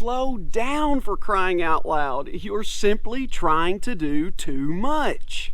slow down, for crying out loud. You're simply trying to do too much.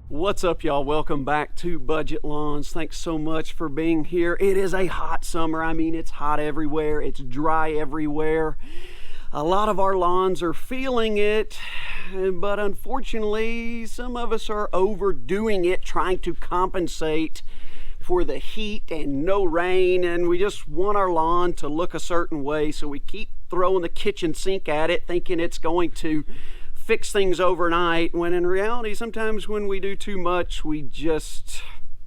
What's up, y'all? Welcome back to Budget Lawns. Thanks so much for being here. It is a hot summer. I mean, it's hot everywhere. It's dry everywhere. A lot of our lawns are feeling it, but unfortunately, some of us are overdoing it, trying to compensate for the heat and no rain, and we just want our lawn to look a certain way, so we keep throwing the kitchen sink at it, thinking it's going to fix things overnight, when in reality, sometimes when we do too much, we just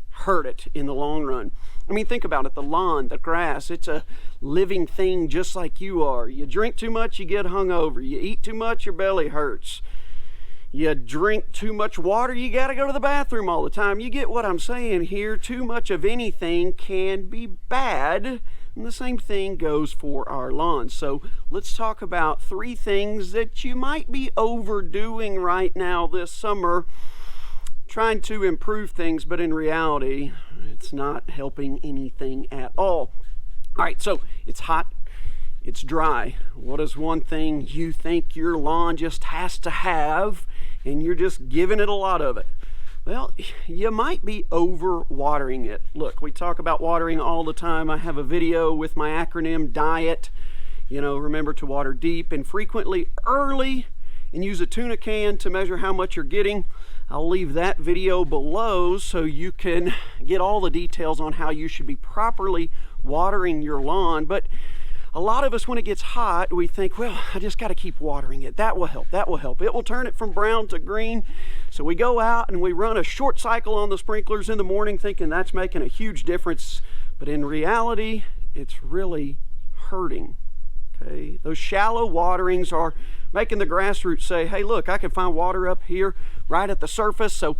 hurt it in the long run. I mean, think about it. The lawn, the grass, it's a living thing just like you are. You drink too much, you get hungover. You eat too much, your belly hurts. You drink too much water, you got to go to the bathroom all the time. You get what I'm saying here. Too much of anything can be bad. And the same thing goes for our lawns. So let's talk about 3 things that you might be overdoing right now this summer, trying to improve things, but in reality, it's not helping anything at all. All right, so it's hot, it's dry. What is one thing you think your lawn just has to have, and you're just giving it a lot of it? Well, you might be over watering it. Look, we talk about watering all the time. I have a video with my acronym DIET. You know, remember to water deep and frequently early, and use a tuna can to measure how much you're getting. I'll leave that video below so you can get all the details on how you should be properly watering your lawn. But a lot of us, when it gets hot, we think, well, I just got to keep watering it. That will help. That will help. It will turn it from brown to green. So we go out and we run a short cycle on the sprinklers in the morning thinking that's making a huge difference. But in reality, it's really hurting. Okay? Those shallow waterings are making the grassroots say, hey, look, I can find water up here right at the surface. So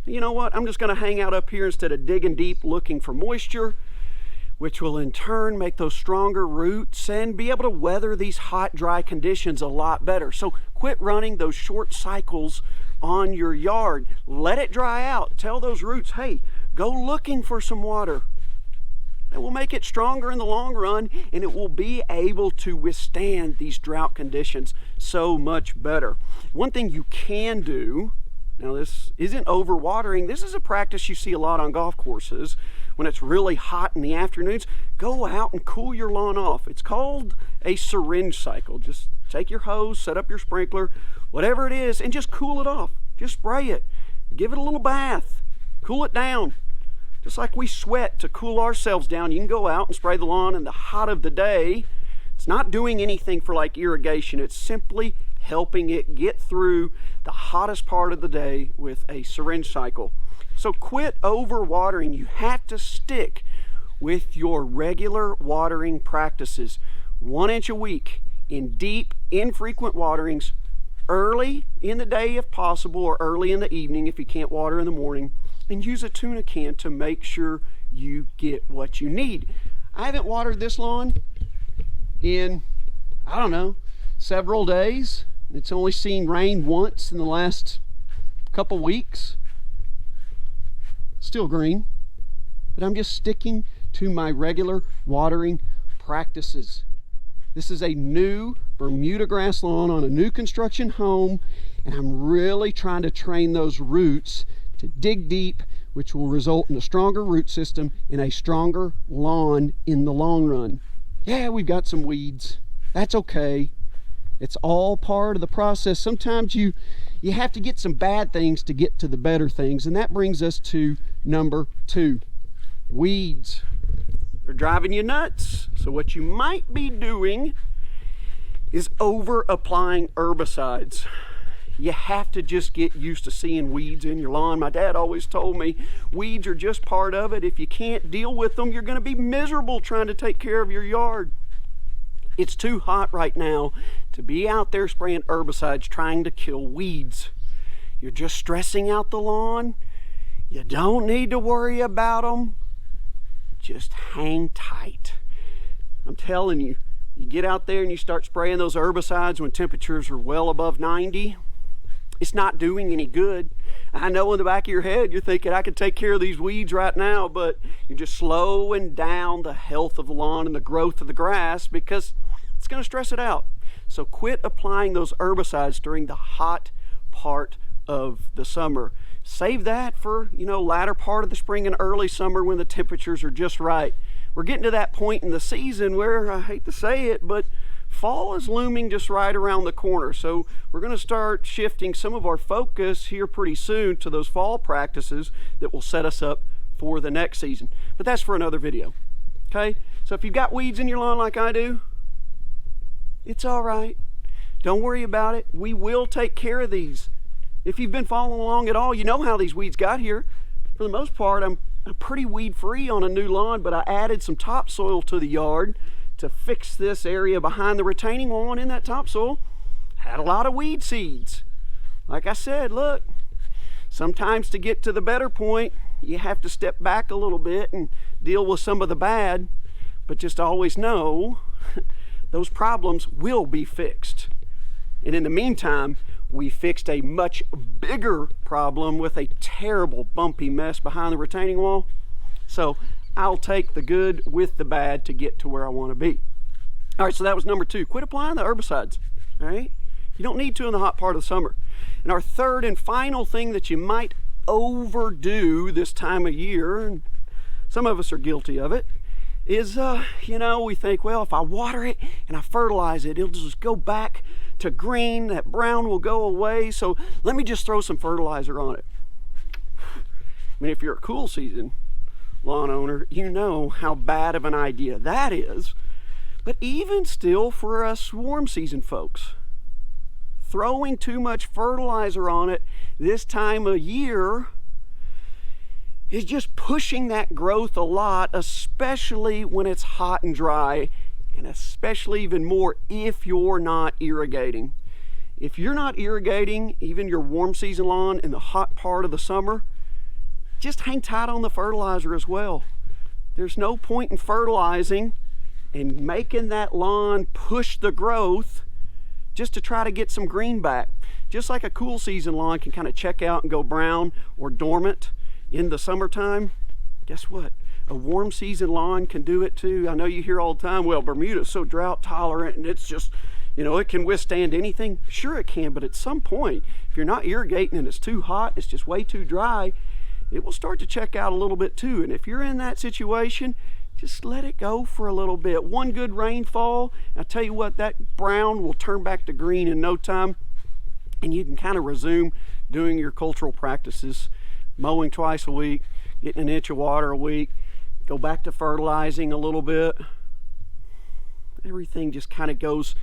you know what? I'm just going to hang out up here instead of digging deep looking for moisture, which will in turn make those stronger roots and be able to weather these hot, dry conditions a lot better. So quit running those short cycles on your yard. Let it dry out. Tell those roots, hey, go looking for some water. It will make it stronger in the long run, and it will be able to withstand these drought conditions so much better. One thing you can do, now this isn't overwatering, this is a practice you see a lot on golf courses. When it's really hot in the afternoons, go out and cool your lawn off. It's called a syringe cycle. Just take your hose, set up your sprinkler, whatever it is, and just cool it off. Just spray it. Give it a little bath. Cool it down. Just like we sweat to cool ourselves down, you can go out and spray the lawn in the hot of the day. It's not doing anything for like irrigation. It's simply helping it get through the hottest part of the day with a syringe cycle. So quit over watering. You have to stick with your regular watering practices. 1 inch a week in deep, infrequent waterings, early in the day if possible, or early in the evening if you can't water in the morning, and use a tuna can to make sure you get what you need. I haven't watered this lawn in, I don't know, several days. It's only seen rain once in the last couple weeks. Still green, but I'm just sticking to my regular watering practices. This is a new bermudagrass lawn on a new construction home, and I'm really trying to train those roots to dig deep, which will result in a stronger root system and a stronger lawn in the long run. Yeah, we've got some weeds. That's okay. It's all part of the process. Sometimes you have to get some bad things to get to the better things, and that brings us to number 2, weeds. They're driving you nuts. So what you might be doing is over applying herbicides. You have to just get used to seeing weeds in your lawn. My dad always told me weeds are just part of it. If you can't deal with them, you're going to be miserable trying to take care of your yard. It's too hot right now to be out there spraying herbicides trying to kill weeds. You're just stressing out the lawn. You don't need to worry about them. Just hang tight. I'm telling you, you get out there and you start spraying those herbicides when temperatures are well above 90. It's not doing any good. I know in the back of your head you're thinking, I can take care of these weeds right now, but you're just slowing down the health of the lawn and the growth of the grass because it's going to stress it out. So quit applying those herbicides during the hot part of the summer. Save that for, latter part of the spring and early summer when the temperatures are just right. We're getting to that point in the season where, I hate to say it, but fall is looming just right around the corner. So we're going to start shifting some of our focus here pretty soon to those fall practices that will set us up for the next season. But that's for another video. Okay? So if you've got weeds in your lawn like I do, it's all right. Don't worry about it. We will take care of these. If you've been following along at all, you know how these weeds got here. For the most part, I'm pretty weed free on a new lawn, but I added some topsoil to the yard to fix this area behind the retaining wall, and in that topsoil had a lot of weed seeds. Like I said, look, sometimes to get to the better point, you have to step back a little bit and deal with some of the bad, but just always know those problems will be fixed. And in the meantime, we fixed a much bigger problem with a terrible bumpy mess behind the retaining wall. So I'll take the good with the bad to get to where I want to be. All right, so that was number 2. Quit applying the herbicides, all right? You don't need to in the hot part of the summer. And our third and final thing that you might overdo this time of year, and some of us are guilty of it, is, we think, well, if I water it and I fertilize it, it'll just go back to green, that brown will go away, so let me just throw some fertilizer on it. I mean, if you're a cool season lawn owner, you know how bad of an idea that is. But even still, for us warm season folks, throwing too much fertilizer on it this time of year is just pushing that growth a lot, especially when it's hot and dry, and especially even more if you're not irrigating. If you're not irrigating even your warm season lawn in the hot part of the summer, just hang tight on the fertilizer as well. There's no point in fertilizing and making that lawn push the growth just to try to get some green back. Just like a cool season lawn can kind of check out and go brown or dormant in the summertime, guess what? A warm season lawn can do it too. I know you hear all the time, well, Bermuda's so drought tolerant and it's just, it can withstand anything. Sure it can, but at some point, if you're not irrigating and it's too hot, it's just way too dry, it will start to check out a little bit too. And if you're in that situation, just let it go for a little bit. One good rainfall, I'll tell you what, that brown will turn back to green in no time, and you can kind of resume doing your cultural practices, mowing twice a week, getting 1 inch of water a week, go back to fertilizing a little bit. Everything just kind of goes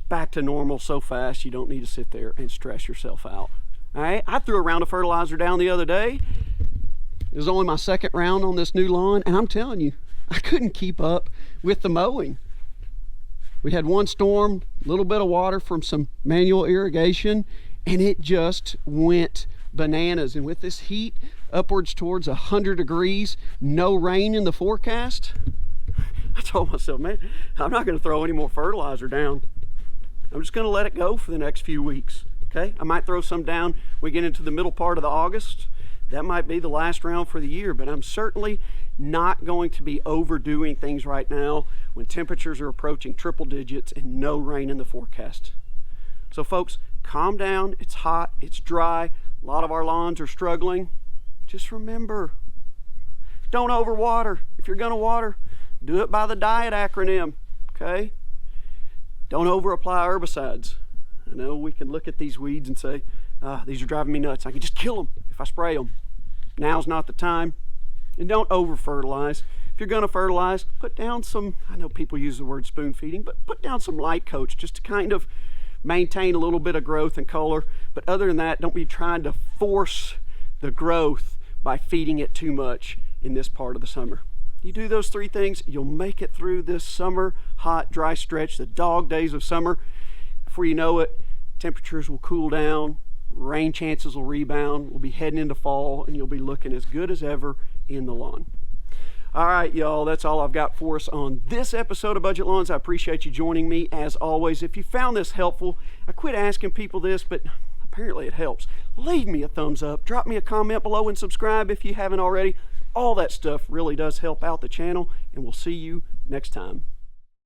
back to normal so fast you don't need to sit there and stress yourself out. All right, I threw a round of fertilizer down the other day. It was only my second round on this new lawn, and I'm telling you, I couldn't keep up with the mowing. We had one storm, a little bit of water from some manual irrigation, and it just went bananas. And with this heat upwards towards 100 degrees, no rain in the forecast, I told myself, man, I'm not going to throw any more fertilizer down. I'm just going to let it go for the next few weeks. Okay, I might throw some down we get into the middle part of the August. That might be the last round for the year, but I'm certainly not going to be overdoing things right now when temperatures are approaching triple digits and no rain in the forecast. So folks, calm down. It's hot, it's dry. A lot of our lawns are struggling. Just remember, don't overwater. If you're gonna water, do it by the DIET acronym, okay? Don't over apply herbicides. I know we can look at these weeds and say, these are driving me nuts. I can just kill them if I spray them. Now's not the time. And don't over fertilize. If you're going to fertilize, put down some, I know people use the word spoon feeding, but put down some light coats just to kind of maintain a little bit of growth and color. But other than that, don't be trying to force the growth by feeding it too much in this part of the summer. You do those 3 things, you'll make it through this summer, hot, dry stretch, the dog days of summer. Before you know it, temperatures will cool down, rain chances will rebound, we'll be heading into fall, and you'll be looking as good as ever in the lawn. All right, y'all, that's all I've got for us on this episode of Budget Lawns. I appreciate you joining me as always. If you found this helpful, I quit asking people this, but I Apparently it helps. Leave me a thumbs up, drop me a comment below, and subscribe if you haven't already. All that stuff really does help out the channel, and we'll see you next time.